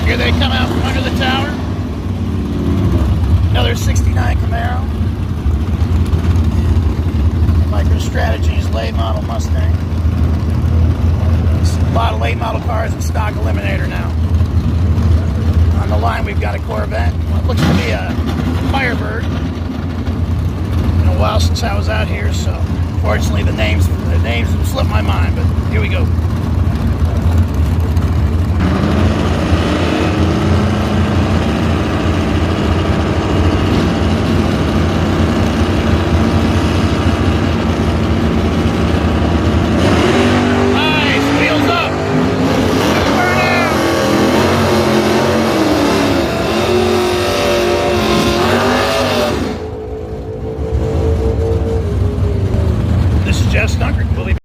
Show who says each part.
Speaker 1: Here they come out from under the tower. Another 69 Camaro. MicroStrategy's late model Mustang. A lot of late model cars in stock Eliminator now. On the line we've got a Corvette. What looks to be a Firebird. Been a while since I was out here, so unfortunately the names have slipped my mind, but here we go.